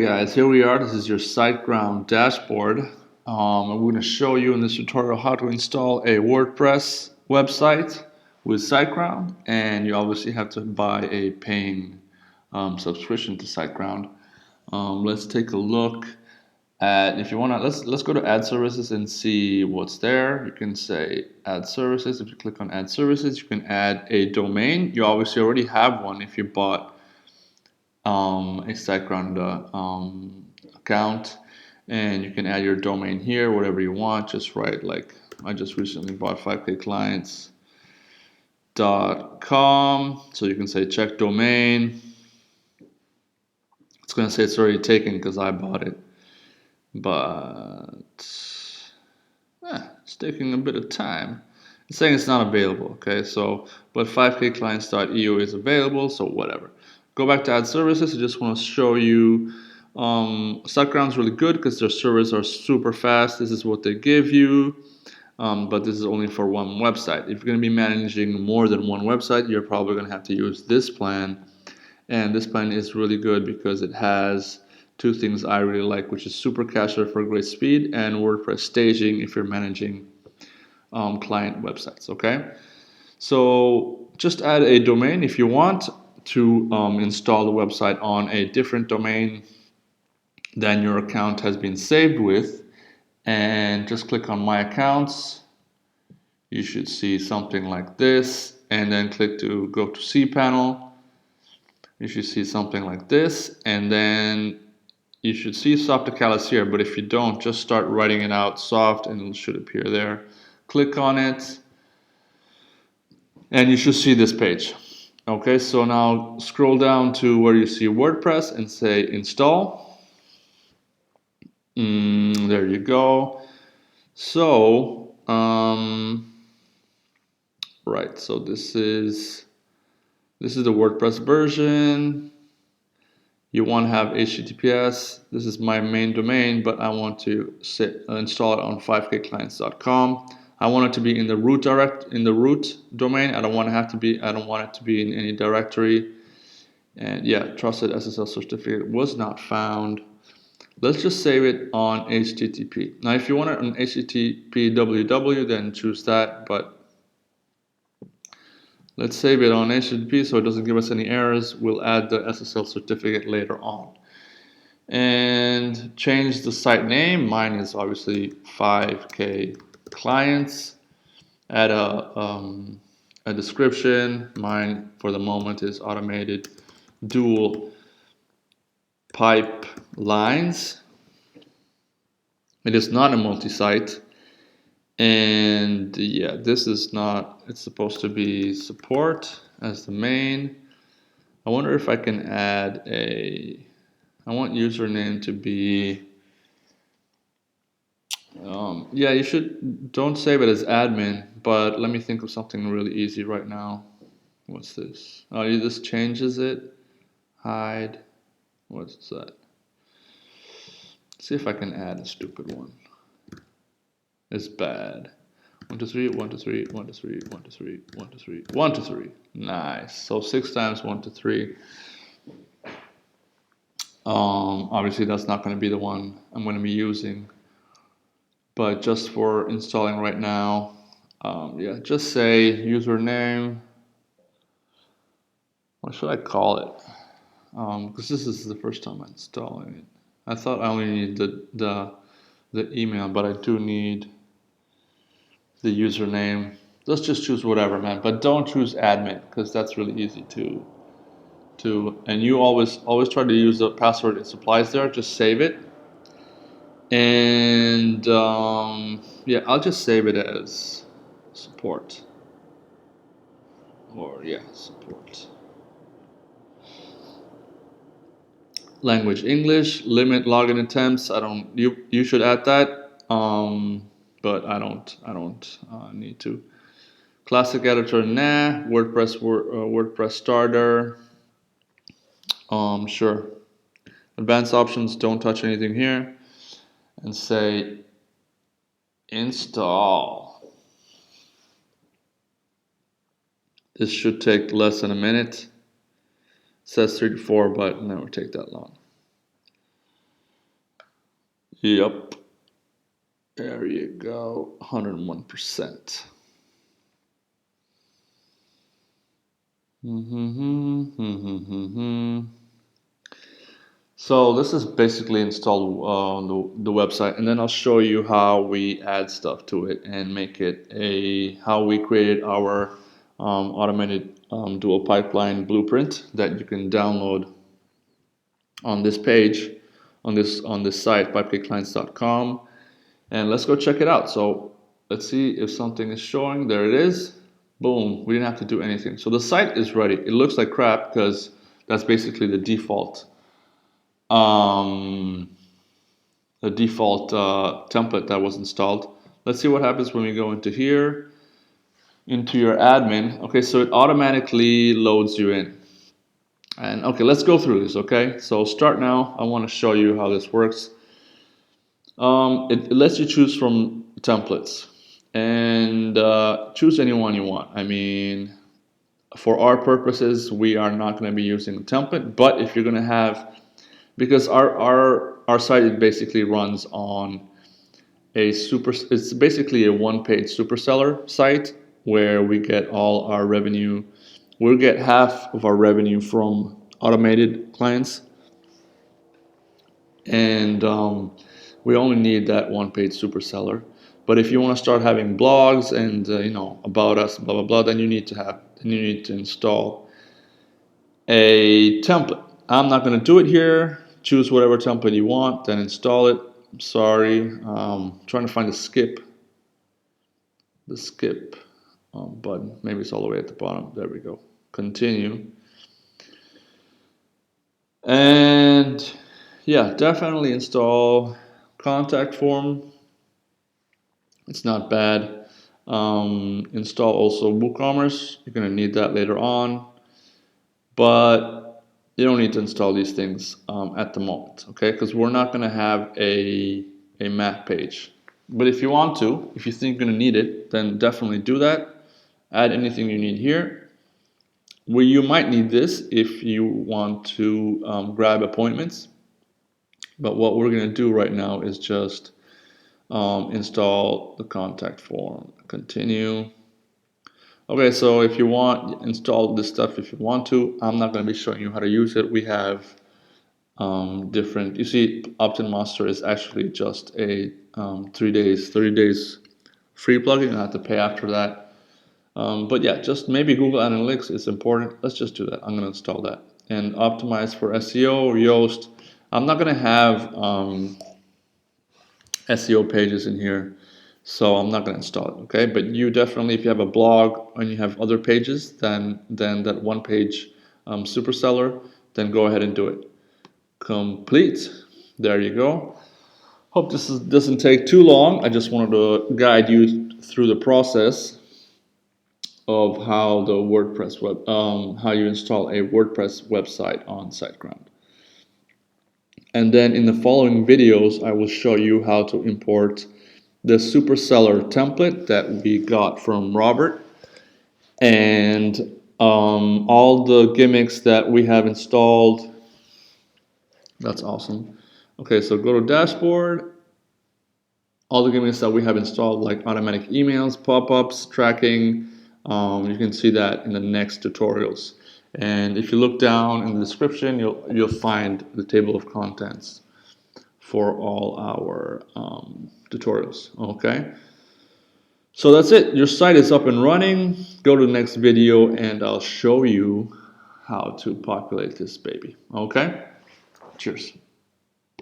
Guys, here we are. This is your Siteground dashboard. I'm going to show you in this tutorial how to install a WordPress website with Siteground, and you obviously have to buy a paying subscription to Siteground. Let's take a look at, if you want to, let's go to Add Services and see what's there. You can say Add Services. If you click on Add Services, you can add a domain. You obviously already have one if you bought a SiteGround account, and you can add your domain here, whatever you want. Just write, like, I just recently bought 5kclients.com, so you can say check domain. It's going to say it's already taken because I bought it, but it's taking a bit of time. It's saying it's not available. Okay, so but 5kclients.eu is available, so whatever. Go back to Add Services. I just want to show you SiteGround's really good because their servers are super fast. This is what they give you, but this is only for one website. If you're going to be managing more than one website, you're probably going to have to use this plan. And this plan is really good because it has two things I really like, which is Super Cacher for great speed and WordPress staging if you're managing client websites. Okay, so just add a domain if you want to install the website on a different domain than your account has been saved with, and just click on My Accounts. You should see something like this, and then click to go to cPanel. You should see something like this, and then you should see Softacalis here, but if you don't, just start writing it out soft and it should appear there. Click on it, and you should see this page. Okay, so now scroll down to where you see WordPress and say install. There you go. So, right, so this is the WordPress version. You want to have HTTPS. This is my main domain, but I want to install it on 5kclients.com. I want it to be in the root domain. I don't want it to be in any directory. And yeah, trusted SSL certificate was not found. Let's just save it on HTTP. Now, if you want it on HTTP www, then choose that, but let's save it on HTTP so it doesn't give us any errors. We'll add the SSL certificate later on. And change the site name. Mine is obviously 5K clients. Add a description. Mine for the moment is automated dual pipe lines. It is not a multi-site. And yeah, this is not, it's supposed to be support as the main. I wonder if I can add I want username to be, yeah, you don't save it as admin, but let me think of something really easy right now. What's this? Oh, you just changes it. Hide. What's that? Let's see if I can add a stupid one. It's bad. 1, 2, 3, 1, 2, 3, 1, 2, 3, 1, 2, 3, 1, 2, 3, 1, 2, 3. Nice. So 6 times 1, 2, 3. Obviously that's not going to be the one I'm going to be using, but just for installing right now, yeah, just say username. What should I call it? Because this is the first time I'm installing it. I thought I only need the email, but I do need the username. Let's just choose whatever, man. But don't choose admin because that's really easy to. And you always try to use the password it supplies there. Just save it. And yeah, I'll just save it as support. Or yeah, support. Language English. Limit login attempts. I don't. You should add that. But I don't need to. Classic editor, nah. WordPress starter. Sure. Advanced options, don't touch anything here. And say install. This should take less than a minute. It says 3 to 4, but never take that long. Yep. There you go. 101%. So this is basically installed on the website, and then I'll show you how we add stuff to it and make it how we created our automated dual pipeline blueprint that you can download on this page, on this site, pipekclients.com, and let's go check it out. So let's see if something is showing. There it is. Boom, we didn't have to do anything. So the site is ready. It looks like crap because that's basically the default template that was installed. Let's see what happens when we go into here, into your admin. Okay, so it automatically loads you in. And okay, let's go through this, okay? So start now. I want to show you how this works. It lets you choose from templates and choose any one you want. I mean, for our purposes, we are not going to be using a template, but if you're going to have, because our site basically runs on it's basically a one-page superseller site where we get all our revenue. We'll get half of our revenue from automated clients, and we only need that one-page superseller. But if you want to start having blogs and about us, blah blah blah, then you need to install a template. I'm not going to do it here. Choose whatever template you want, then install it. I'm sorry, trying to find the skip button. Maybe it's all the way at the bottom. There we go. Continue. And yeah, definitely install contact form. It's not bad. Install also WooCommerce. You're going to need that later on, but you don't need to install these things at the moment, okay? Because we're not going to have a map page. But if you want to, if you think you're going to need it, then definitely do that. Add anything you need here. Well, you might need this if you want to grab appointments. But what we're going to do right now is just install the contact form. Continue. Okay, so if you want, install this stuff if you want to. I'm not going to be showing you how to use it. We have different, you see, Opt-in Master is actually just a 30 days free plugin. You have to pay after that. But yeah, just maybe Google Analytics is important. Let's just do that. I'm going to install that. And optimize for SEO, Yoast. I'm not going to have SEO pages in here, so I'm not going to install it, okay? But you definitely, if you have a blog and you have other pages than that one page superseller, then go ahead and do it. Complete. There you go. Hope this doesn't take too long. I just wanted to guide you through the process of how the WordPress how you install a WordPress website on Siteground. And then in the following videos, I will show you how to import the superseller template that we got from Robert, and all the gimmicks that we have installed. That's awesome. Okay, so go to dashboard. All the gimmicks that we have installed, like automatic emails, pop-ups, tracking, you can see that in the next tutorials. And if you look down in the description, you'll find the table of contents for all our tutorials. Okay, so that's it. Your site is up and running. Go to the next video and I'll show you how to populate this baby. Okay, cheers.